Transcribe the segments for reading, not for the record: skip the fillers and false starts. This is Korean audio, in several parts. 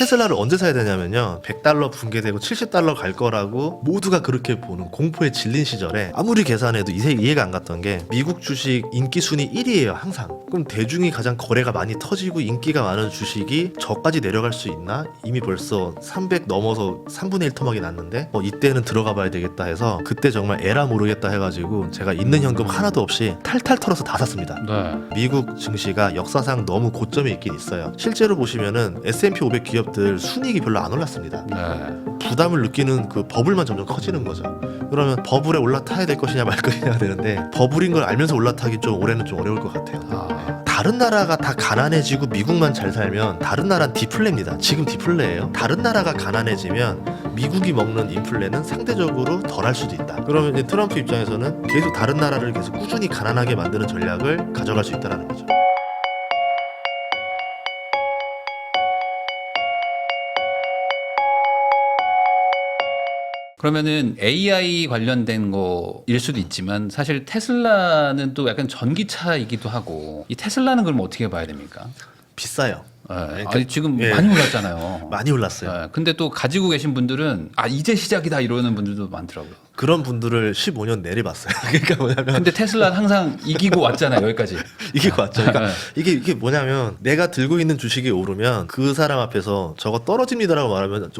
테슬라를 언제 사야 되냐면요, $100 붕괴되고 $70 갈 거라고 모두가 그렇게 보는 공포에 질린 시절에 아무리 계산해도 이해가 안 갔던 게 미국 주식 인기 순위 1위예요 항상. 그럼 대중이 가장 거래가 많이 터지고 인기가 많은 주식이 저까지 내려갈 수 있나? 이미 벌써 300 넘어서 3분의 1 토막이 났는데 이때는 들어가 봐야 되겠다 해서 그때 정말 에라 모르겠다 해가지고 제가 있는 현금 하나도 없이 탈탈 털어서 다 샀습니다. 네. 미국 증시가 역사상 너무 고점에 있긴 있어요. 실제로 보시면은 S&P 500 기업들 순이익이 별로 안 올랐습니다. 네. 부담을 느끼는 그 버블만 점점 커지는 거죠. 그러면 버블에 올라타야 될 것이냐 말 것이냐 되는데, 버블인 걸 알면서 올라타기 좀 올해는 좀 어려울 것 같아요. 다른 나라가 다 가난해지고 미국만 잘 살면 다른 나라는 디플레입니다. 지금 디플레예요. 다른 나라가 가난해지면 미국이 먹는 인플레는 상대적으로 덜할 수도 있다. 그러면 이제 트럼프 입장에서는 계속 다른 나라를 계속 꾸준히 가난하게 만드는 전략을 가져갈 수 있다는 거죠. 그러면은 AI 관련된 거일 수도 있지만 사실 테슬라는 또 약간 전기차이기도 하고, 이 테슬라는 그럼 어떻게 봐야 됩니까? 비싸요. 네. 그러니까, 아니, 지금 많이 올랐잖아요. 많이 올랐어요. 네. 근데 또 가지고 계신 분들은 이제 시작이다 이러는 분들도 많더라고요. 그런 분들을 15년 내리봤어요. 그러니까 뭐냐면, 근데 테슬라는 항상 이기고 왔잖아요, 여기까지. 이게 맞죠. 그러니까 네. 이게 뭐냐면, 내가 들고 있는 주식이 오르면 그 사람 앞에서 저거 떨어집니다라고 말하면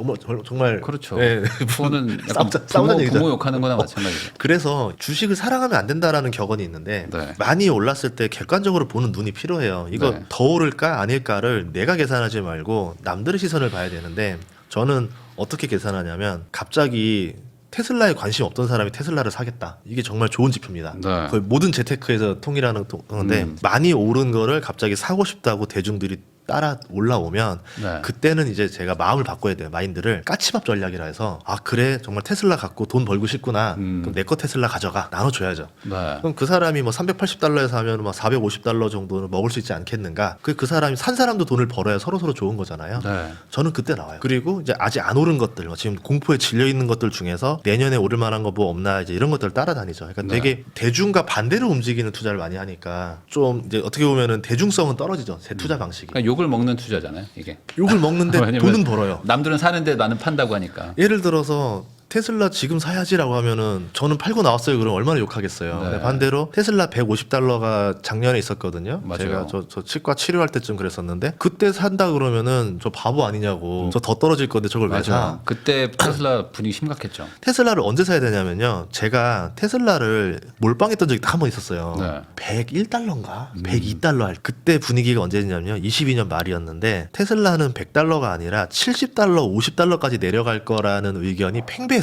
정말 그렇죠. 예, 그거는 약간 싸우자는 얘기죠. 부모 욕하는 거나 마찬가지죠. 그래서 주식을 사랑하면 안 된다라는 격언이 있는데, 네. 많이 올랐을 때 객관적으로 보는 눈이 필요해요. 이거 네. 더 오를까 아닐까를 내가 계산하지 말고 남들의 시선을 봐야 되는데, 저는 어떻게 계산하냐면, 갑자기 테슬라에 관심 없던 사람이 테슬라를 사겠다, 이게 정말 좋은 지표입니다. 네. 거의 모든 재테크에서 통일하는 건데, 많이 오른 거를 갑자기 사고 싶다고 대중들이 따라 올라오면, 네. 그때는 이제 제가 마음을 바꿔야 돼요. 마인드를 까치밥 전략이라 해서, 그래 정말 테슬라 갖고 돈 벌고 싶구나, 그럼 내 거 테슬라 가져가, 나눠줘야죠. 네. 그럼 그 사람이 뭐 $380에 사면 막 $450 정도는 먹을 수 있지 않겠는가? 그 사람이 산 사람도 돈을 벌어야 서로 좋은 거잖아요. 네. 저는 그때 나와요. 그리고 이제 아직 안 오른 것들, 지금 공포에 질려 있는 것들 중에서 내년에 오를 만한 거 뭐 없나, 이제 이런 것들 따라다니죠. 그러니까 네. 되게 대중과 반대로 움직이는 투자를 많이 하니까 좀 이제 어떻게 보면은 대중성은 떨어지죠. 제 투자 방식이. 그러니까 욕을 먹는 투자잖아요, 이게. 욕을 먹는데 왜냐면 돈은 벌어요. 남들은 사는데 나는 판다고 하니까. 예를 들어서 테슬라 지금 사야지라고 하면은 저는 팔고 나왔어요. 그럼 얼마나 욕하겠어요. 네. 근데 반대로 테슬라 $150가 작년에 있었거든요. 맞아요. 제가 저 치과 치료할 때쯤 그랬었는데, 그때 산다 그러면은 저 바보 아니냐고, 저 더 떨어질 건데 저걸 왜 사? 맞아. 그때 테슬라 분위기 심각했죠. 테슬라를 언제 사야 되냐면요, 제가 테슬라를 몰빵했던 적이 딱 한 번 있었어요. 네. $101인가? $102 할 그때 분위기가 언제냐면요, 22년 말이었는데, 테슬라는 $100가 아니라 $70, $50까지 내려갈 거라는 의견이 팽배했어요.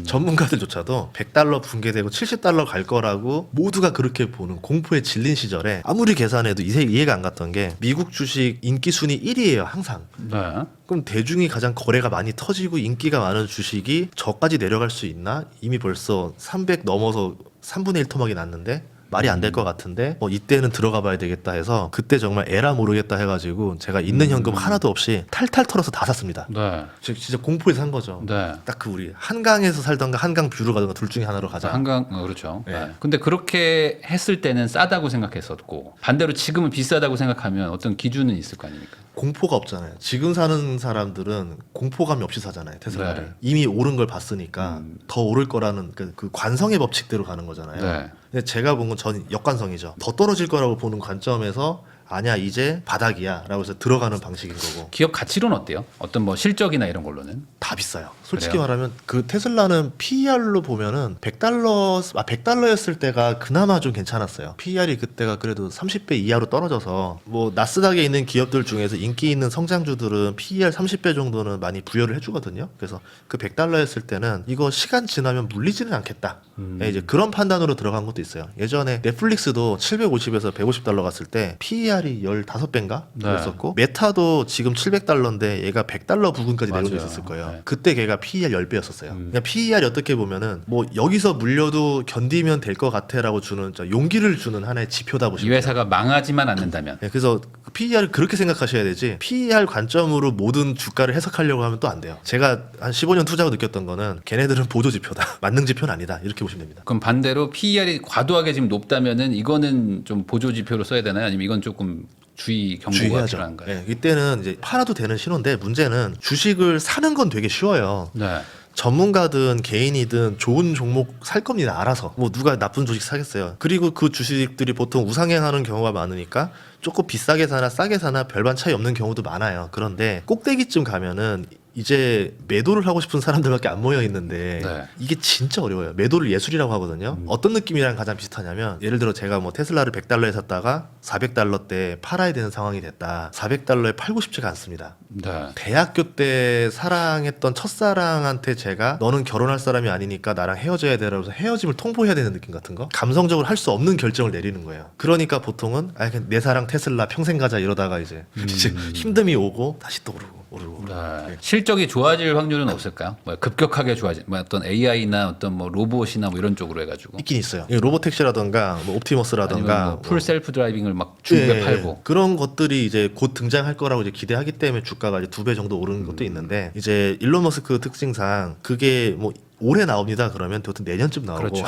전문가들조차도 $100 붕괴되고 $70 갈 거라고 모두가 그렇게 보는 공포에 질린 시절에 아무리 계산해도 이해가 안 갔던 게, 미국 주식 인기 순위 1위예요 항상. 네. 그럼 대중이 가장 거래가 많이 터지고 인기가 많은 주식이 저까지 내려갈 수 있나? 이미 벌써 300 넘어서 3분의 1 토막이 났는데 말이 안 될 것 같은데 이때는 들어가 봐야 되겠다 해서 그때 정말 에라 모르겠다 해가지고 제가 있는 현금 하나도 없이 탈탈 털어서 다 샀습니다. 네. 진짜 공포에서 산 거죠. 네. 딱 그 우리 한강에서 살던가 한강 뷰로 가던가 둘 중에 하나로 가자. 그렇죠. 네. 네. 근데 그렇게 했을 때는 싸다고 생각했었고, 반대로 지금은 비싸다고 생각하면 어떤 기준은 있을 거 아닙니까? 공포가 없잖아요. 지금 사는 사람들은 공포감이 없이 사잖아요. 테슬라를. 네. 이미 오른 걸 봤으니까 더 오를 거라는 그 관성의 법칙대로 가는 거잖아요. 네. 근데 제가 본 건 전 역관성이죠. 더 떨어질 거라고 보는 관점에서 아니야 이제 바닥이야 라고 해서 들어가는 방식인 거고. 기업 가치로는 어때요? 어떤 뭐 실적이나 이런 걸로는? 다 비싸요. 솔직히 그래요? 말하면 그 테슬라는 PER로 보면은 $100였을 때가 그나마 좀 괜찮았어요. PER이 그때가 그래도 30배 이하로 떨어져서, 뭐 나스닥에 있는 기업들 중에서 인기 있는 성장주들은 PER 30배 정도는 많이 부여를 해주거든요. 그래서 그 $100였을 때는 이거 시간 지나면 물리지는 않겠다. 이제 그런 판단으로 들어간 것도 있어요. 예전에 넷플릭스도 750에서 $150 갔을 때 PER이 15배인가 네. 그랬었고, 메타도 지금 $700인데 얘가 $100 부근까지 맞아요. 내려져 있었을 거예요. 네. 그때 걔가 PER 10배였었어요. 그냥 PER이 어떻게 보면은 뭐 여기서 물려도 견디면 될 것 같아라고 주는 용기를 주는 하나의 지표다 이 보시면 돼요. 회사가 망하지만 않는다면. 네, 그래서 PER을 그렇게 생각하셔야 되지, PER 관점으로 모든 주가를 해석하려고 하면 또 안 돼요. 제가 한 15년 투자하고 느꼈던 거는 걔네들은 보조 지표다. 만능 지표는 아니다. 이렇게 보시면 됩니다. 그럼 반대로 PER이 과도하게 지금 높다면은 이거는 좀 보조 지표로 써야 되나요? 아니면 이건 조금 주의 경고가 주의해야죠. 필요한가요? 네, 이때는 이제 팔아도 되는 신호인데 문제는 주식을 사는 건 되게 쉬워요. 네. 전문가든 개인이든 좋은 종목 살 겁니다. 알아서. 뭐 누가 나쁜 주식 사겠어요. 그리고 그 주식들이 보통 우상향하는 경우가 많으니까 조금 비싸게 사나 싸게 사나 별반 차이 없는 경우도 많아요. 그런데 꼭대기쯤 가면은 이제 매도를 하고 싶은 사람들밖에 안 모여 있는데 네. 이게 진짜 어려워요. 매도를 예술이라고 하거든요. 어떤 느낌이랑 가장 비슷하냐면 예를 들어 제가 뭐 테슬라를 100달러에 샀다가 400달러 때 팔아야 되는 상황이 됐다. 400달러에 팔고 싶지가 않습니다. 네. 대학교 때 사랑했던 첫사랑한테 제가 너는 결혼할 사람이 아니니까 나랑 헤어져야 되라고 해서 헤어짐을 통보해야 되는 느낌 같은 거? 감성적으로 할 수 없는 결정을 내리는 거예요. 그러니까 보통은 아 그냥 내 사랑 테슬라 평생 가자 이러다가 이제 힘듦이 오고 다시 또 오르고 네. 실적이 좋아질 확률은 없을까요? 뭐 급격하게 좋아질, 뭐 어떤 AI나 어떤 뭐 로봇이나 뭐 이런 쪽으로 해가지고 있긴 있어요. 로보택시라던가 뭐 옵티머스라던가 아니면 뭐풀 뭐 셀프 드라이빙을 막 중국에 예, 팔고. 그런 것들이 이제 곧 등장할 거라고 이제 기대하기 때문에 주가가 이제 2배 정도 오르는 것도 있는데 이제 일론 머스크 특징상 그게 뭐 올해 나옵니다. 그러면 보통 내년쯤 나오고 그렇죠.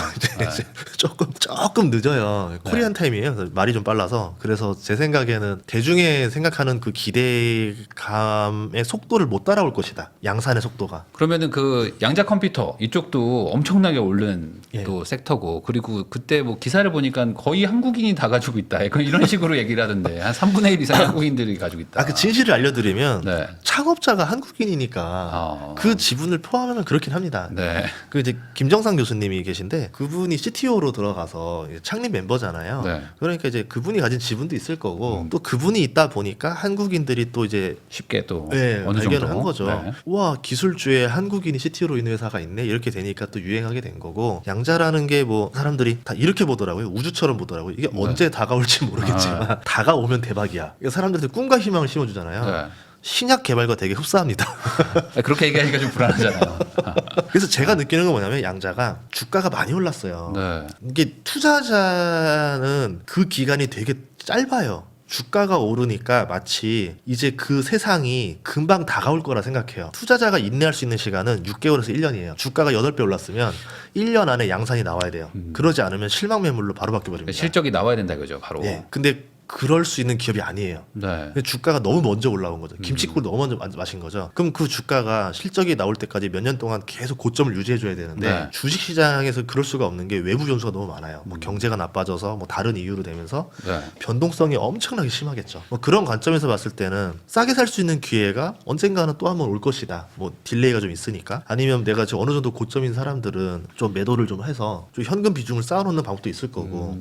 이제 조금 늦어요. 코리안 타임이에요. 그래서 말이 좀 빨라서 그래서 제 생각에는 대중의 생각하는 그 기대감의 속도를 못 따라올 것이다. 양산의 속도가. 그러면은 그 양자 컴퓨터 이쪽도 엄청나게 오른 예. 또 섹터고, 그리고 그때 뭐 기사를 보니까 거의 한국인이 다 가지고 있다. 이런 식으로 얘기를 하던데 한 3분의 1 이상 한국인들이 가지고 있다. 그 진실을 알려드리면 네. 창업자가 한국인이니까 그 지분을 포함하면 그렇긴 합니다. 네. 그 이제 김정상 교수님이 계신데 그분이 CTO로 들어가서 이제 창립 멤버잖아요. 네. 그러니까 이제 그분이 가진 지분도 있을 거고 또 그분이 있다 보니까 한국인들이 또 이제 쉽게 또 네, 어느 발견을 정도 한 거죠. 네. 와 기술주에 한국인이 CTO로 있는 회사가 있네 이렇게 되니까 또 유행하게 된 거고 양자라는 게 뭐 사람들이 다 이렇게 보더라고요. 우주처럼 보더라고요. 이게 언제 다가올지 모르겠지만 다가오면 대박이야. 사람들한테 꿈과 희망을 심어주잖아요. 네. 신약 개발과 되게 흡사합니다. 그렇게 얘기하니까 좀 불안하잖아요. 그래서 제가 느끼는 건 뭐냐면 양자가 주가가 많이 올랐어요. 네. 이게 투자자는 그 기간이 되게 짧아요. 주가가 오르니까 마치 이제 그 세상이 금방 다가올 거라 생각해요. 투자자가 인내할 수 있는 시간은 6개월에서 1년이에요. 주가가 8배 올랐으면 1년 안에 양산이 나와야 돼요. 그러지 않으면 실망 매물로 바로 바뀌어버립니다. 실적이 나와야 된다 그죠, 바로. 예. 근데 그럴 수 있는 기업이 아니에요. 네. 근데 주가가 너무 먼저 올라온 거죠. 김치국을 너무 먼저 마신 거죠. 그럼 그 주가가 실적이 나올 때까지 몇 년 동안 계속 고점을 유지해줘야 되는데 네. 주식시장에서 그럴 수가 없는 게 외부 변수가 너무 많아요. 뭐 경제가 나빠져서 뭐 다른 이유로 되면서 네. 변동성이 엄청나게 심하겠죠. 뭐 그런 관점에서 봤을 때는 싸게 살 수 있는 기회가 언젠가는 또 한번 올 것이다. 뭐 딜레이가 좀 있으니까. 아니면 내가 지금 어느 정도 고점인 사람들은 좀 매도를 좀 해서 좀 현금 비중을 쌓아놓는 방법도 있을 거고.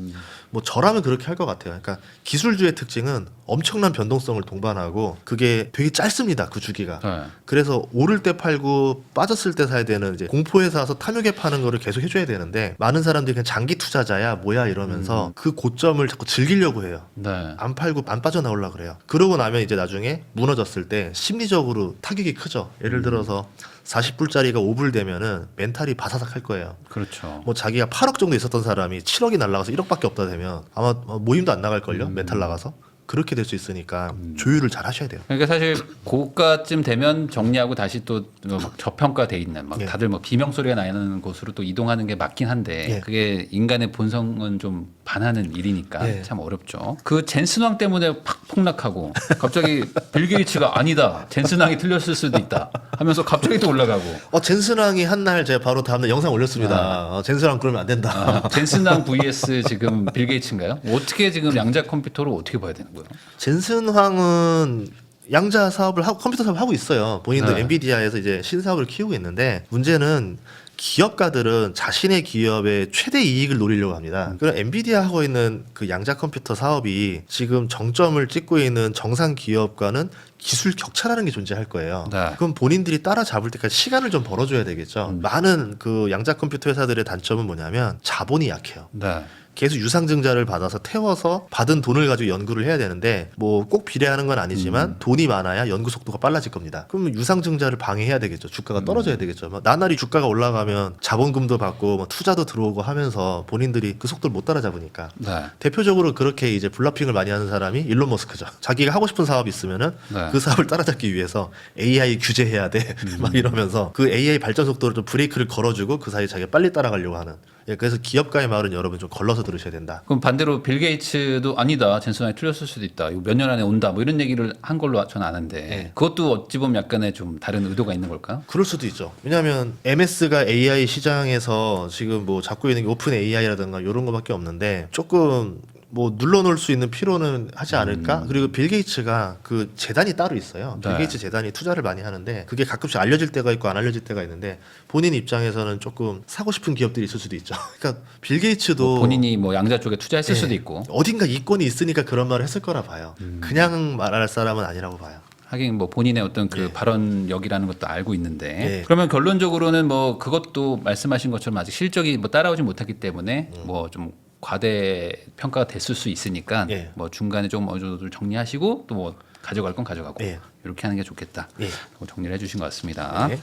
뭐 저라면 그렇게 할 것 같아요. 그러니까 기술주의 특징은 엄청난 변동성을 동반하고 그게 되게 짧습니다. 그 주기가. 네. 그래서 오를 때 팔고 빠졌을 때 사야 되는 이제 공포에 사서 탐욕에 파는 거를 계속 해줘야 되는데 많은 사람들이 그냥 장기 투자자야 뭐야 이러면서 그 고점을 자꾸 즐기려고 해요. 네. 안 팔고 안 빠져나오려고 그래요. 그러고 나면 이제 나중에 무너졌을 때 심리적으로 타격이 크죠. 예를 들어서 40불짜리가 5불 되면은 멘탈이 바사삭 할 거예요. 그렇죠. 뭐 자기가 8억 정도 있었던 사람이 7억이 날라가서 1억밖에 없다 되면 아마 모임도 안 나갈걸요. 멘탈 나가서. 그렇게 될 수 있으니까 조율을 잘 하셔야 돼요. 그러니까 사실 고가쯤 되면 정리하고 다시 또 막 저평가돼 있는 막 예. 다들 막 비명 소리가 나는 곳으로 또 이동하는 게 맞긴 한데 예. 그게 인간의 본성은 좀 반하는 일이니까 예. 참 어렵죠. 그 젠슨왕 때문에 팍 폭락하고 갑자기 빌 게이츠가 아니다, 젠슨왕이 틀렸을 수도 있다 하면서 갑자기 또 올라가고. 젠슨왕이 한 날 제가 바로 다음날 영상 올렸습니다. 젠슨왕 그러면 안 된다. 젠슨왕 vs 지금 빌 게이츠인가요? 어떻게 지금 양자 컴퓨터를 어떻게 봐야 되는 거예요? 젠슨황은 양자 사업을 하고 컴퓨터 사업을 하고 있어요. 본인도 네. 엔비디아에서 이제 신사업을 키우고 있는데 문제는 기업가들은 자신의 기업의 최대 이익을 노리려고 합니다. 그럼 엔비디아 하고 있는 그 양자 컴퓨터 사업이 지금 정점을 찍고 있는 정상 기업과는 기술 격차라는 게 존재할 거예요. 네. 그럼 본인들이 따라잡을 때까지 시간을 좀 벌어줘야 되겠죠. 많은 그 양자 컴퓨터 회사들의 단점은 뭐냐면 자본이 약해요. 네. 계속 유상증자를 받아서 태워서 받은 돈을 가지고 연구를 해야 되는데 뭐 꼭 비례하는 건 아니지만 돈이 많아야 연구 속도가 빨라질 겁니다. 그러면 유상증자를 방해해야 되겠죠. 주가가 떨어져야 되겠죠. 뭐 나날이 주가가 올라가면 자본금도 받고 뭐 투자도 들어오고 하면서 본인들이 그 속도를 못 따라잡으니까 네. 대표적으로 그렇게 이제 블러핑을 많이 하는 사람이 일론 머스크죠. 자기가 하고 싶은 사업이 있으면은 네. 그 사업을 따라잡기 위해서 AI 규제해야 돼. 막 이러면서 그 AI 발전 속도를 좀 브레이크를 걸어주고 그 사이에 자기가 빨리 따라가려고 하는. 예, 그래서 기업가의 말은 여러분 좀 걸러서 감아서 들으셔야 된다. 그럼 반대로 빌 게이츠도 아니다. 젠슨하이 틀렸을 수도 있다. 이거 몇 년 안에 온다. 뭐 이런 얘기를 한 걸로 저는 아는데 네. 그것도 어찌 보면 약간의 좀 다른 의도가 있는 걸까요? 그럴 수도 있죠. 왜냐하면 MS가 AI 시장에서 지금 뭐 잡고 있는 게 오픈 AI라든가 이런 거밖에 없는데 조금 뭐 눌러놓을 수 있는 필요는 하지 않을까? 그리고 빌 게이츠가 그 재단이 따로 있어요. 빌 네. 게이츠 재단이 투자를 많이 하는데 그게 가끔씩 알려질 때가 있고 안 알려질 때가 있는데 본인 입장에서는 조금 사고 싶은 기업들이 있을 수도 있죠. 그러니까 빌 게이츠도 뭐 본인이 뭐 양자 쪽에 투자했을 네, 수도 있고 어딘가 이권이 있으니까 그런 말을 했을 거라 봐요. 그냥 말할 사람은 아니라고 봐요. 하긴 뭐 본인의 어떤 그 예. 발언력이라는 것도 알고 있는데 예. 그러면 결론적으로는 뭐 그것도 말씀하신 것처럼 아직 실적이 뭐 따라오지 못했기 때문에 뭐 좀 과대 평가가 됐을 수 있으니까 예. 뭐 중간에 좀 어느 정도 정리하시고 또 뭐 가져갈 건 가져가고 예. 이렇게 하는 게 좋겠다. 예. 뭐 정리를 해주신 것 같습니다. 네.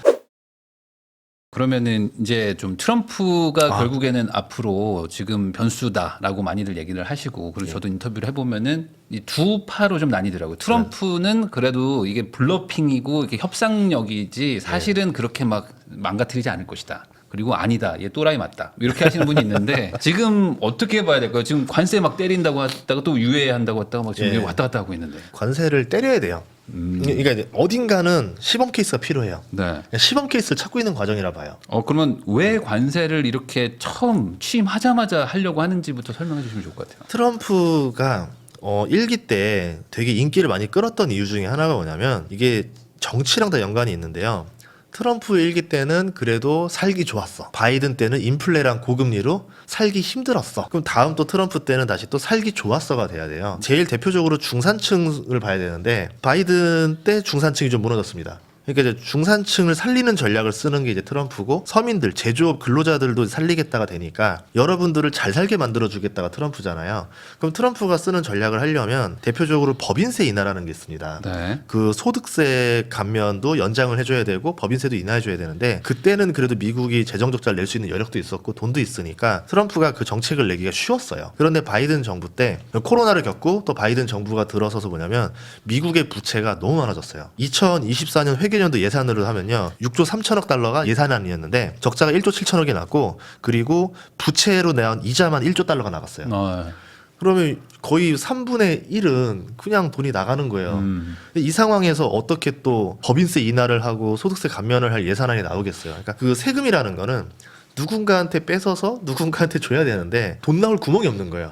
그러면은 이제 좀 트럼프가 아. 결국에는 앞으로 지금 변수다라고 많이들 얘기를 하시고 그리고 저도 인터뷰를 해보면은 이 두 파로 좀 나뉘더라고요. 트럼프는 그래도 이게 블러핑이고 이게 협상력이지 사실은 그렇게 막 망가뜨리지 않을 것이다. 그리고 아니다, 얘 또라이 맞다. 이렇게 하시는 분이 있는데 지금 어떻게 봐야 될까요? 지금 관세 막 때린다고 했다가 또 유예한다고 했다가 막 지금 예. 왔다 갔다 하고 있는데. 관세를 때려야 돼요. 그러니까 이제 어딘가는 시범 케이스가 필요해요. 네. 시범 케이스를 찾고 있는 과정이라 봐요. 그러면 왜 관세를 이렇게 처음 취임하자마자 하려고 하는지부터 설명해 주시면 좋을 것 같아요. 트럼프가 1기 때 되게 인기를 많이 끌었던 이유 중에 하나가 뭐냐면 이게 정치랑 다 연관이 있는데요. 트럼프 1기 때는 그래도 살기 좋았어. 바이든 때는 인플레랑 고금리로 살기 힘들었어. 그럼 다음 또 트럼프 때는 다시 또 살기 좋았어가 돼야 돼요. 제일 대표적으로 중산층을 봐야 되는데 바이든 때 중산층이 좀 무너졌습니다. 그러니까 이제 중산층을 살리는 전략을 쓰는 게 이제 트럼프고 서민들, 제조업 근로자들도 살리겠다가 되니까 여러분들을 잘 살게 만들어 주겠다가 트럼프잖아요. 그럼 트럼프가 쓰는 전략을 하려면 대표적으로 법인세 인하라는 게 있습니다. 네. 그 소득세 감면도 연장을 해줘야 되고 법인세도 인하해줘야 되는데 그때는 그래도 미국이 재정 적자를 낼 수 있는 여력도 있었고 돈도 있으니까 트럼프가 그 정책을 내기가 쉬웠어요. 그런데 바이든 정부 때 코로나를 겪고 또 바이든 정부가 들어서서 뭐냐면 미국의 부채가 너무 많아졌어요. 2024년 회계년도 예산으로 하면요 6조 3천억 달러가 예산안이었는데 적자가 1조 7천억이 났고 그리고 부채로 내온 이자만 1조 달러가 나갔어요. 그러면 거의 3분의 1은 그냥 돈이 나가는 거예요. 이 상황에서 어떻게 또 법인세 인하를 하고 소득세 감면을 할 예산안이 나오겠어요. 그러니까 그 세금이라는 거는 누군가한테 뺏어서 누군가한테 줘야 되는데 돈 나올 구멍이 없는 거예요.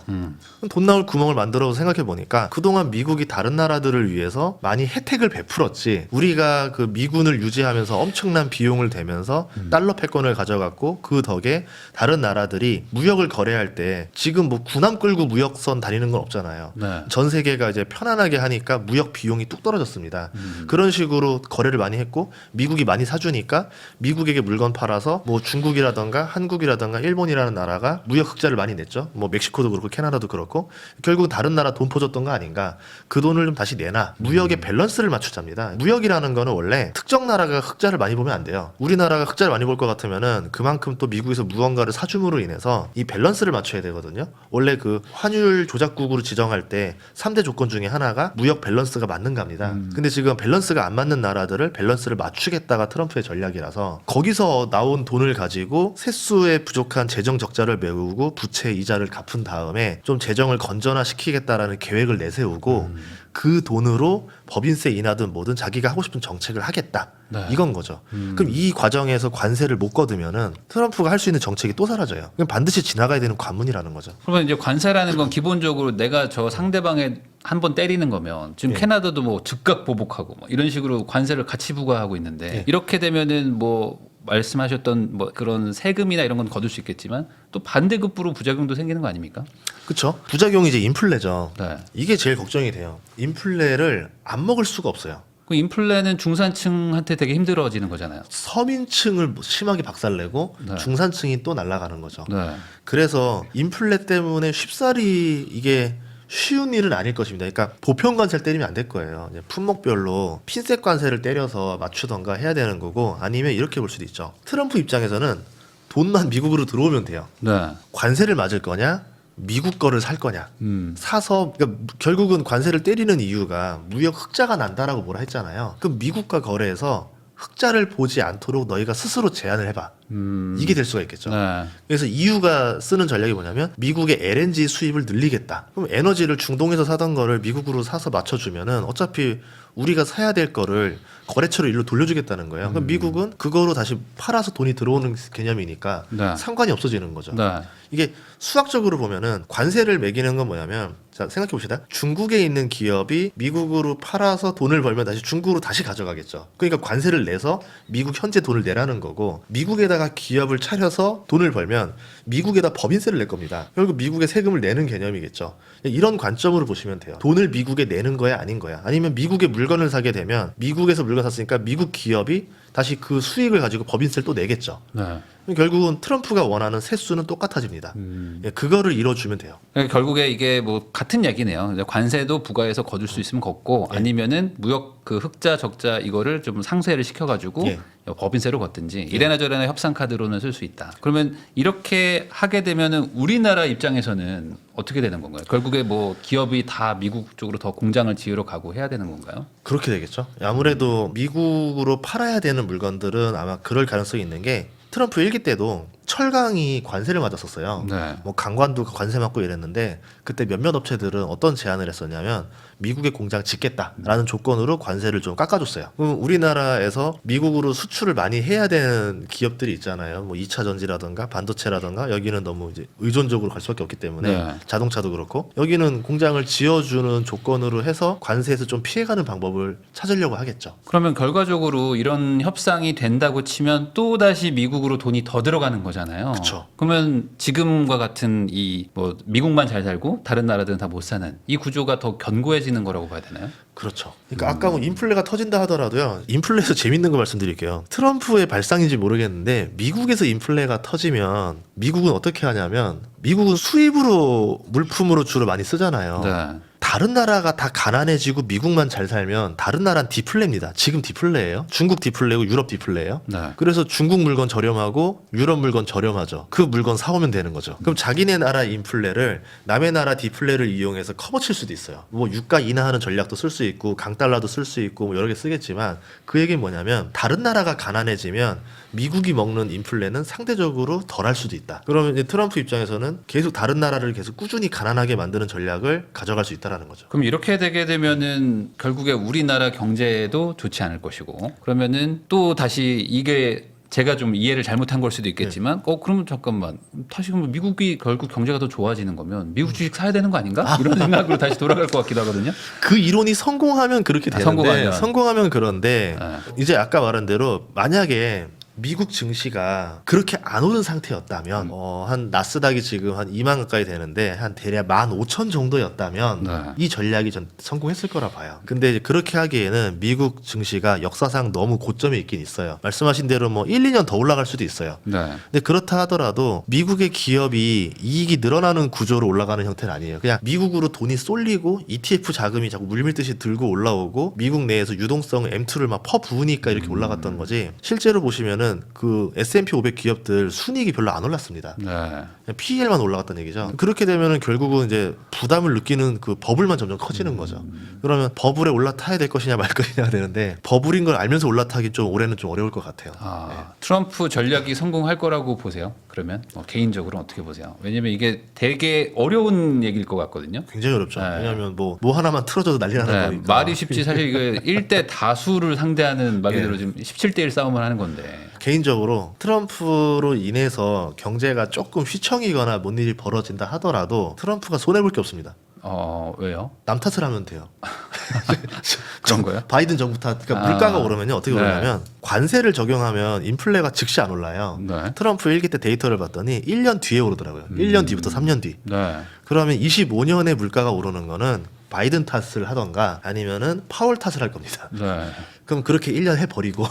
돈 나올 구멍을 만들어 생각해 보니까 그동안 미국이 다른 나라들을 위해서 많이 혜택을 베풀었지 우리가 그 미군을 유지하면서 엄청난 비용을 대면서 달러 패권을 가져갔고 그 덕에 다른 나라들이 무역을 거래할 때 지금 뭐 군함 끌고 무역선 다니는 건 없잖아요. 네. 전 세계가 이제 편안하게 하니까 무역 비용이 뚝 떨어졌습니다. 그런 식으로 거래를 많이 했고 미국이 많이 사주니까 미국에게 물건 팔아서 뭐 중국이라던가 한국이라던가 일본이라는 나라가 무역 흑자를 많이 냈죠. 뭐 멕시코도 그렇고 캐나다도 그렇고 결국 다른 나라 돈 퍼줬던 거 아닌가. 그 돈을 좀 다시 내놔. 무역의 밸런스를 맞추자입니다. 무역이라는 거는 원래 특정 나라가 흑자를 많이 보면 안 돼요. 우리나라가 흑자를 많이 볼 것 같으면은 그만큼 또 미국에서 무언가를 사줌으로 인해서 이 밸런스를 맞춰야 되거든요. 원래 그 환율 조작국으로 지정할 때 3대 조건 중에 하나가 무역 밸런스가 맞는가입니다. 근데 지금 밸런스가 안 맞는 나라들을 밸런스를 맞추겠다가 트럼프의 전략이라서 거기서 나온 돈을 가지고 세수에 부족한 재정 적자를 메우고 부채 이자를 갚은 다음에 좀 재정을 건전화시키겠다라는 계획을 내세우고 그 돈으로 법인세 인하든 뭐든 자기가 하고 싶은 정책을 하겠다. 네. 이건 거죠. 그럼 이 과정에서 관세를 못 거두면은 트럼프가 할 수 있는 정책이 또 사라져요. 그럼 반드시 지나가야 되는 관문이라는 거죠. 그러면 이제 관세라는 건 기본적으로 내가 저 상대방에 한 번 때리는 거면 지금 예. 캐나다도 뭐 즉각 보복하고 뭐 이런 식으로 관세를 같이 부과하고 있는데 예. 이렇게 되면은 뭐 말씀하셨던 뭐 그런 세금이나 이런 건 거둘 수 있겠지만 또 반대급부로 부작용도 생기는 거 아닙니까? 그렇죠. 부작용이 이제 인플레죠. 네. 이게 제일 걱정이 돼요. 인플레를 안 먹을 수가 없어요. 그 인플레는 중산층한테 되게 힘들어지는 거잖아요. 서민층을 심하게 박살내고 네. 중산층이 또 날아가는 거죠. 네. 그래서 인플레 때문에 쉽사리 이게 쉬운 일은 아닐 것입니다. 그러니까 보편 관세를 때리면 안 될 거예요. 이제 품목별로 핀셋 관세를 때려서 맞추던가 해야 되는 거고 아니면 이렇게 볼 수도 있죠. 트럼프 입장에서는 돈만 미국으로 들어오면 돼요. 네. 관세를 맞을 거냐? 미국 거를 살 거냐? 사서 그러니까 결국은 관세를 때리는 이유가 무역 흑자가 난다라고 뭐라 했잖아요. 그럼 미국과 거래해서 흑자를 보지 않도록 너희가 스스로 제한을 해봐. 이게 될 수가 있겠죠. 네. 그래서 EU가 쓰는 전략이 뭐냐면 미국의 LNG 수입을 늘리겠다. 그럼 에너지를 중동에서 사던 거를 미국으로 사서 맞춰주면은 어차피 우리가 사야 될 거를 거래처로 일로 돌려주겠다는 거예요. 그럼 미국은 그거로 다시 팔아서 돈이 들어오는 개념이니까 네. 상관이 없어지는 거죠. 네. 이게 수학적으로 보면은 관세를 매기는 건 뭐냐면 자 생각해 봅시다. 중국에 있는 기업이 미국으로 팔아서 돈을 벌면 다시 중국으로 다시 가져가겠죠. 그러니까 관세를 내서 미국 현재 돈을 내라는 거고 미국에다가 기업을 차려서 돈을 벌면 미국에다 법인세를 낼 겁니다. 결국 미국에 세금을 내는 개념이겠죠. 이런 관점으로 보시면 돼요. 돈을 미국에 내는 거야 아닌 거야. 아니면 미국에 물건을 사게 되면 미국에서 물건 샀으니까 미국 기업이 다시 그 수익을 가지고 법인세를 또 내겠죠. 네. 결국은 트럼프가 원하는 세수는 똑같아집니다. 예, 그거를 이뤄주면 돼요. 그러니까 결국에 이게 뭐 같은 얘기네요. 이제 관세도 부과해서 거둘 수 있으면 걷고 예. 아니면은 무역 그 흑자 적자 이거를 좀 상쇄를 시켜가지고 예. 법인세로 걷든지 이래나 저래나 협상 카드로는 쓸 수 있다. 그러면 이렇게 하게 되면은 우리나라 입장에서는 어떻게 되는 건가요? 결국에 뭐 기업이 다 미국 쪽으로 더 공장을 지으러 가고 해야 되는 건가요? 그렇게 되겠죠. 아무래도 미국으로 팔아야 되는 물건들은 아마 그럴 가능성이 있는 게 트럼프 1기 때도 철강이 관세를 맞았었어요. 네. 뭐 강관도 관세 맞고 이랬는데 그때 몇몇 업체들은 어떤 제안을 했었냐면 미국에 공장 짓겠다라는 조건으로 관세를 좀 깎아줬어요. 그럼 우리나라에서 미국으로 수출을 많이 해야 되는 기업들이 있잖아요. 뭐 2차 전지라든가 반도체라든가 여기는 너무 이제 의존적으로 갈 수밖에 없기 때문에 네. 자동차도 그렇고 여기는 공장을 지어주는 조건으로 해서 관세에서 좀 피해가는 방법을 찾으려고 하겠죠. 그러면 결과적으로 이런 협상이 된다고 치면 또 다시 미국으로 돈이 더 들어가는 거잖아요. 그쵸. 그러면 지금과 같은 이 뭐 미국만 잘 살고 다른 나라들은 다 못 사는 이 구조가 더 견고해지는 거라고 봐야 되나요? 그렇죠. 그러니까 아까 뭐 인플레가 터진다 하더라도요. 인플레에서 재밌는 거 말씀드릴게요. 트럼프의 발상인지 모르겠는데 미국에서 인플레가 터지면 미국은 어떻게 하냐면 미국은 수입으로 물품으로 주로 많이 쓰잖아요. 네. 다른 나라가 다 가난해지고 미국만 잘 살면 다른 나라는 디플레입니다. 지금 디플레예요. 중국 디플레고 유럽 디플레예요. 네. 그래서 중국 물건 저렴하고 유럽 물건 저렴하죠. 그 물건 사오면 되는 거죠. 그럼 자기네 나라 인플레를 남의 나라 디플레를 이용해서 커버칠 수도 있어요. 뭐 유가 인하하는 전략도 쓸 수 있고 강달러도 쓸 수 있고 뭐 여러 개 쓰겠지만 그 얘기는 뭐냐면 다른 나라가 가난해지면 미국이 먹는 인플레는 상대적으로 덜할 수도 있다. 그러면 이제 트럼프 입장에서는 계속 다른 나라를 계속 꾸준히 가난하게 만드는 전략을 가져갈 수 있다라는 거죠. 그럼 이렇게 되게 되면은 결국에 우리나라 경제도 좋지 않을 것이고 그러면은 또 다시 이게 제가 좀 이해를 잘못한 걸 수도 있겠지만 그러면 잠깐만 다시 그러면 미국이 결국 경제가 더 좋아지는 거면 미국 주식 사야 되는 거 아닌가? 이런 생각으로 다시 돌아갈 것 같기도 하거든요. 그 이론이 성공하면 그렇게 되는데 성공하면 그런데 네. 이제 아까 말한 대로 만약에 미국 증시가 그렇게 안 오른 상태였다면 한 나스닥이 지금 한 2만 가까이 되는데 한 대략 15,000 정도였다면 네. 이 전략이 전 성공했을 거라 봐요. 근데 이제 그렇게 하기에는 미국 증시가 역사상 너무 고점에 있긴 있어요. 말씀하신 대로 뭐 1, 2년 더 올라갈 수도 있어요. 네. 근데 그렇다 하더라도 미국의 기업이 이익이 늘어나는 구조로 올라가는 형태는 아니에요. 그냥 미국으로 돈이 쏠리고 ETF 자금이 자꾸 물밀듯이 들고 올라오고 미국 내에서 유동성 M2를 막 퍼부으니까 이렇게 올라갔던 거지. 실제로 보시면은 그 S&P 500 기업들 순이익이 별로 안 올랐습니다. 네. PEL만 올라갔다는 얘기죠. 그렇게 되면은 결국은 이제 부담을 느끼는 그 버블만 점점 커지는 거죠. 그러면 버블에 올라타야 될 것이냐 말 것이냐가 되는데 버블인 걸 알면서 올라타기 좀 올해는 좀 어려울 것 같아요. 트럼프 전략이 성공할 거라고 보세요? 그러면 개인적으로 어떻게 보세요? 왜냐면 이게 되게 어려운 얘기일 것 같거든요. 굉장히 어렵죠. 네. 왜냐하면 뭐 하나만 틀어져도 난리 나는 네, 거니까. 말이 쉽지 사실 이게 1대 다수를 상대하는 말 그대로 지금 17대 1 싸움을 하는 건데. 개인적으로 트럼프로 인해서 경제가 조금 휘청이거나 뭔 일이 벌어진다 하더라도 트럼프가 손해볼 게 없습니다. 왜요? 남 탓을 하면 돼요. 그런 거예요? 바이든 정부 탓. 그러니까 물가가 오르면요 어떻게 네. 오르냐면 관세를 적용하면 인플레가 즉시 안 올라요. 네. 트럼프 1기 때 데이터를 봤더니 1년 뒤에 오르더라고요. 1년 뒤부터 3년 뒤. 네. 그러면 25년에 물가가 오르는 거는 바이든 탓을 하던가 아니면은 파월 탓을 할 겁니다. 네. 그럼 그렇게 1년 해버리고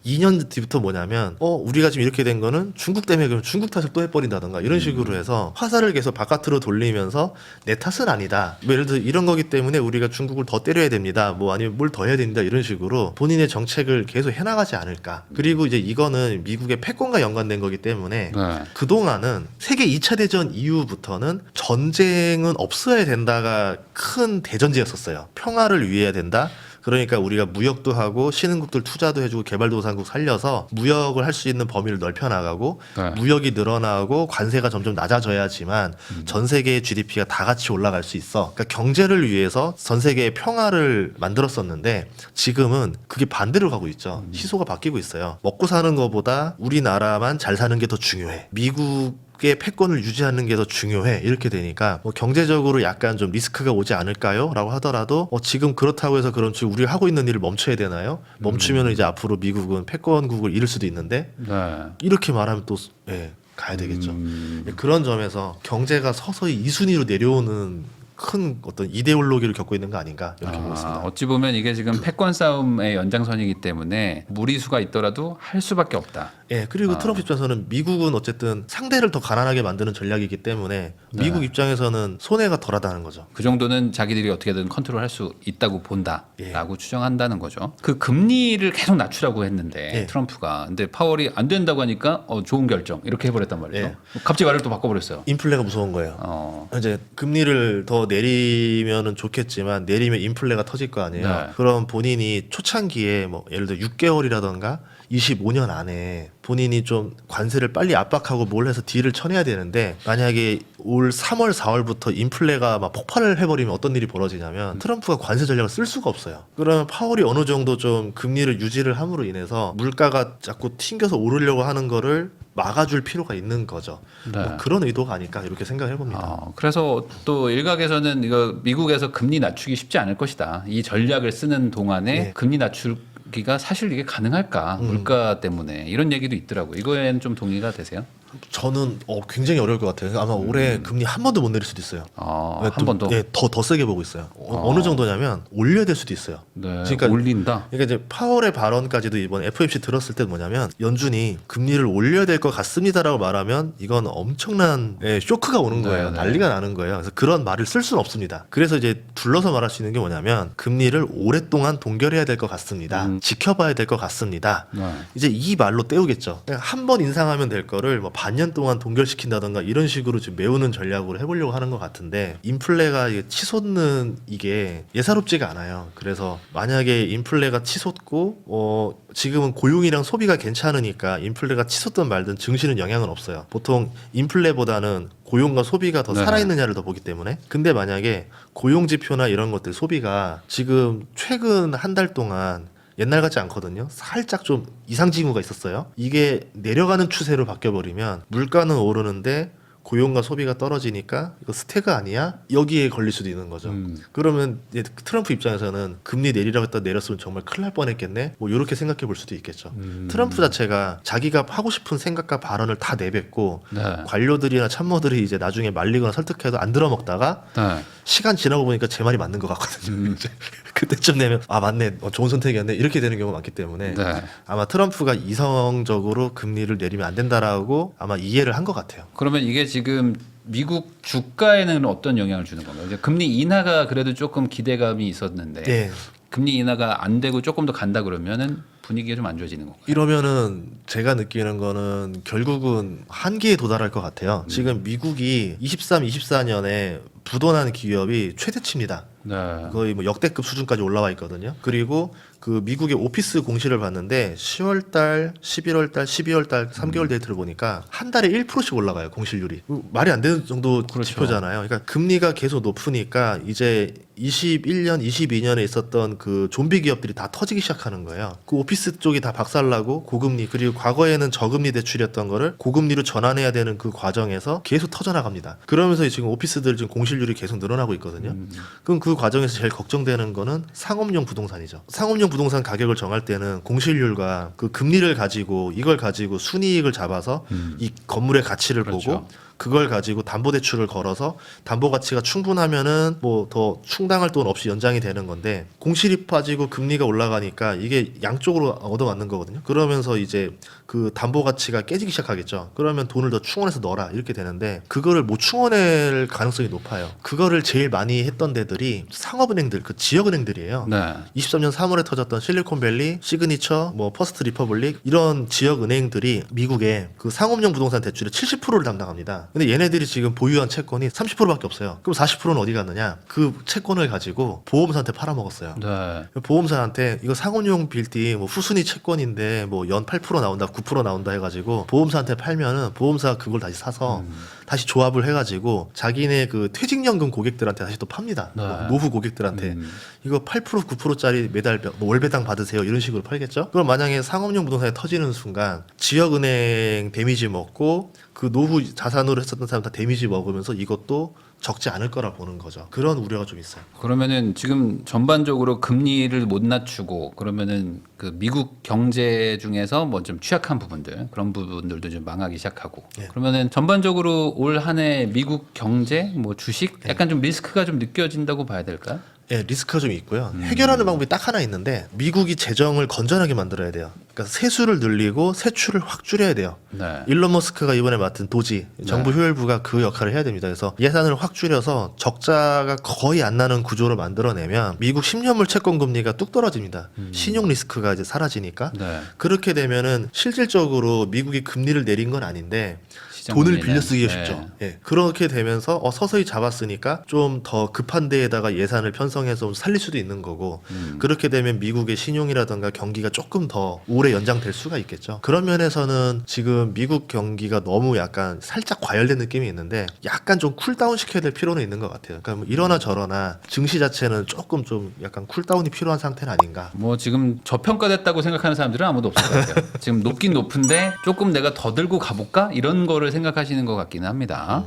2년 뒤부터 뭐냐면 우리가 지금 이렇게 된 거는 중국 때문에 그럼 중국 탓을 또 해버린다던가 이런 식으로 해서 화살을 계속 바깥으로 돌리면서 내 탓은 아니다. 뭐 예를 들어 이런 거기 때문에 우리가 중국을 더 때려야 됩니다. 뭐 아니면 뭘 더 해야 됩니다. 이런 식으로 본인의 정책을 계속 해나가지 않을까. 그리고 이제 이거는 미국의 패권과 연관된 거기 때문에 네. 그동안은 세계 2차 대전 이후부터는 전쟁은 없어야 된다가 큰 대전제였었어요. 평화를 위해야 된다. 그러니까 우리가 무역도 하고 신흥국들 투자도 해주고 개발도상국 살려서 무역을 할 수 있는 범위를 넓혀나가고 네. 무역이 늘어나고 관세가 점점 낮아져야지만 전 세계의 GDP가 다 같이 올라갈 수 있어. 그러니까 경제를 위해서 전 세계의 평화를 만들었었는데 지금은 그게 반대로 가고 있죠. 시소가 바뀌고 있어요. 먹고 사는 것보다 우리나라만 잘 사는 게 더 중요해. 미국의 패권을 유지하는 게 더 중요해. 이렇게 되니까 뭐 경제적으로 약간 좀 리스크가 오지 않을까요? 라고 하더라도 지금 그렇다고 해서 그런지 우리가 하고 있는 일을 멈춰야 되나요? 멈추면 이제 앞으로 미국은 패권국을 잃을 수도 있는데 네. 이렇게 말하면 또 가야 되겠죠. 그런 점에서 경제가 서서히 이 순위로 내려오는 큰 어떤 이데올로기를 겪고 있는 거 아닌가 이렇게 보고 있습니다. 어찌 보면 이게 지금 패권 싸움의 연장선이기 때문에 무리수가 있더라도 할 수밖에 없다. 예, 그리고 트럼프 입장에서는 미국은 어쨌든 상대를 더 가난하게 만드는 전략이기 때문에 미국 입장에서는 손해가 덜하다는 거죠. 그 정도는 자기들이 어떻게든 컨트롤할 수 있다고 본다라고 예. 추정한다는 거죠. 그 금리를 계속 낮추라고 했는데 예. 트럼프가 근데 파월이 안 된다고 하니까 좋은 결정 이렇게 해버렸단 말이에요. 예. 갑자기 말을 또 바꿔버렸어요. 인플레가 무서운 거예요. 이제 금리를 더 내리면은 좋겠지만 내리면 인플레가 터질 거 아니에요. 네. 그럼 본인이 초창기에 뭐 예를 들어 6개월이라던가 25년 안에 본인이 좀 관세를 빨리 압박하고 뭘 해서 딜을 쳐내야 되는데 만약에 올 3월 4월부터 인플레가 막 폭발을 해버리면 어떤 일이 벌어지냐면 트럼프가 관세 전략을 쓸 수가 없어요. 그러면 파월이 어느 정도 좀 금리를 유지를 함으로 인해서 물가가 자꾸 튕겨서 오르려고 하는 거를 막아줄 필요가 있는 거죠. 네. 뭐 그런 의도가 아닐까 이렇게 생각해 봅니다. 그래서 또 일각에서는 이거 미국에서 금리 낮추기 쉽지 않을 것이다. 이 전략을 쓰는 동안에 네. 금리 낮추기가 사실 이게 가능할까? 물가 때문에 이런 얘기도 있더라고요. 이거에는 좀 동의가 되세요? 저는 굉장히 어려울 것 같아요. 아마 올해 금리 한 번도 못 내릴 수도 있어요. 한 번 더. 네, 더 세게 보고 있어요. 어느 정도냐면 올려야 될 수도 있어요. 네, 그러니까 올린다. 그러니까 이제 파월의 발언까지도 이번 FOMC 들었을 때 뭐냐면 연준이 금리를 올려야 될 것 같습니다라고 말하면 이건 엄청난 쇼크가 오는 거예요. 네. 난리가 나는 거예요. 그래서 그런 말을 쓸 수는 없습니다. 그래서 이제 둘러서 말할 수 있는 게 뭐냐면 금리를 오랫동안 동결해야 될 것 같습니다. 지켜봐야 될 것 같습니다. 네. 이제 이 말로 때우겠죠. 한 번 인상하면 될 거를 뭐 반년 동안 동결시킨다던가 이런 식으로 지금 메우는 전략으로 해보려고 하는 것 같은데 인플레가 이게 치솟는 이게 예사롭지가 않아요. 그래서 만약에 인플레가 치솟고 지금은 고용이랑 소비가 괜찮으니까 인플레가 치솟든 말든 증시는 영향은 없어요. 보통 인플레보다는 고용과 소비가 더 네. 살아있느냐를 더 보기 때문에. 근데 만약에 고용 지표나 이런 것들 소비가 지금 최근 한 달 동안 옛날 같지 않거든요. 살짝 좀 이상 징후가 있었어요. 이게 내려가는 추세로 바뀌어버리면 물가는 오르는데 고용과 소비가 떨어지니까 이거 스태그 아니야? 여기에 걸릴 수도 있는 거죠. 그러면 이제 트럼프 입장에서는 금리 내리라고 했다 내렸으면 정말 큰일 날 뻔했겠네? 뭐 이렇게 생각해 볼 수도 있겠죠. 트럼프 자체가 자기가 하고 싶은 생각과 발언을 다 내뱉고 네. 관료들이나 참모들이 이제 나중에 말리거나 설득해도 안 들어먹다가 네. 시간 지나고 보니까 제 말이 맞는 것 같거든요. 이제 그때쯤 되면 맞네, 좋은 선택이었네 이렇게 되는 경우가 많기 때문에 네. 아마 트럼프가 이성적으로 금리를 내리면 안 된다라고 아마 이해를 한 것 같아요. 그러면 이게 지금 미국 주가에는 어떤 영향을 주는 건가요? 이제 금리 인하가 그래도 조금 기대감이 있었는데 네. 금리 인하가 안 되고 조금 더 간다 그러면은 분위기가 좀 안 좋아지는 건가요? 이러면은 제가 느끼는 거는 결국은 한계에 도달할 것 같아요. 지금 미국이 23, 24년에 부도난 기업이 최대치입니다. 네. 거의 뭐 역대급 수준까지 올라와 있거든요. 그리고 그 미국의 오피스 공시를 봤는데 10월달, 11월달, 12월달 3개월 데이터를 보니까 한 달에 1%씩 올라가요. 공실률이. 말이 안 되는 정도 그렇죠. 지표잖아요. 그러니까 금리가 계속 높으니까 이제 21년, 22년에 있었던 그 좀비 기업들이 다 터지기 시작하는 거예요. 그 오피스 쪽이 다 박살나고 고금리 그리고 과거에는 저금리 대출이었던 거를 고금리로 전환해야 되는 그 과정에서 계속 터져나갑니다. 그러면서 지금 오피스들 지금 공실률이 계속 늘어나고 있거든요. 그럼 그 과정에서 제일 걱정되는 거는 상업용 부동산이죠. 상업용 부동산 가격을 정할 때는 공실률과 그 금리를 가지고 이걸 가지고 순이익을 잡아서 이 건물의 가치를 그렇죠. 보고 그걸 가지고 담보대출을 걸어서 담보 가치가 충분하면은 뭐 더 충당할 돈 없이 연장이 되는 건데 공실이 빠지고 금리가 올라가니까 이게 양쪽으로 얻어맞는 거거든요. 그러면서 이제 그 담보 가치가 깨지기 시작하겠죠. 그러면 돈을 더 충원해서 넣어라 이렇게 되는데 그거를 못 충원할 가능성이 높아요. 그거를 제일 많이 했던 데들이 상업은행들, 그 지역은행들이에요. 네. 23년 3월에 터졌던 실리콘밸리, 시그니처, 뭐 퍼스트 리퍼블릭 이런 지역 은행들이 미국의 그 상업용 부동산 대출의 70%를 담당합니다. 근데 얘네들이 지금 보유한 채권이 30%밖에 없어요. 그럼 40%는 어디 갔느냐? 그 채권을 가지고 보험사한테 팔아먹었어요. 네. 보험사한테 이거 상업용 빌딩 뭐 후순위 채권인데 뭐 연 8% 나온다, 9% 나온다 해가지고 보험사한테 팔면은 보험사 그걸 다시 사서 다시 조합을 해가지고 자기네 그 퇴직연금 고객들한테 다시 또 팝니다. 네. 노후 고객들한테 이거 8% 9%짜리 매달 월배당 받으세요 이런 식으로 팔겠죠? 그럼 만약에 상업용 부동산이 터지는 순간 지역은행 데미지 먹고 그 노후 자산으로 했었던 사람 다 데미지 먹으면서 이것도 적지 않을 거라 보는 거죠. 그런 우려가 좀 있어요. 그러면은 지금 전반적으로 금리를 못 낮추고 그러면은 그 미국 경제 중에서 뭐 좀 취약한 부분들 그런 부분들도 좀 망하기 시작하고 예. 그러면은 전반적으로 올 한 해 미국 경제 뭐 주식 약간 좀 리스크가 좀 느껴진다고 봐야 될까요? 예, 리스크가 좀 있고요. 해결하는 방법이 딱 하나 있는데 미국이 재정을 건전하게 만들어야 돼요. 그러니까 세수를 늘리고 세출을 확 줄여야 돼요. 네. 일론 머스크가 이번에 맡은 도지 정부 효율부가 그 역할을 해야 됩니다. 그래서 예산을 확 줄여서 적자가 거의 안 나는 구조를 만들어내면 미국 10년물 채권 금리가 뚝 떨어집니다. 신용 리스크가 이제 사라지니까 네. 그렇게 되면은 실질적으로 미국이 금리를 내린 건 아닌데 시장 돈을 금리는. 빌려 쓰기가 네. 쉽죠. 예. 그렇게 되면서 서서히 잡았으니까 좀 더 급한 데에다가 예산을 편성해서 좀 살릴 수도 있는 거고 그렇게 되면 미국의 신용이라든가 경기가 조금 더 오래 연장될 수가 있겠죠. 그런 면에서는 지금 미국 경기가 너무 약간 살짝 과열된 느낌이 있는데 약간 좀 쿨다운 시켜야 될 필요는 있는 것 같아요. 그러니까 뭐 이러나 저러나 증시 자체는 조금 좀 약간 쿨다운이 필요한 상태는 아닌가. 뭐 지금 저평가됐다고 생각하는 사람들은 아무도 없을 것 같아요. 지금 높긴 높은데 조금 내가 더 들고 가볼까 이런 거를 생각하시는 것 같기는 합니다.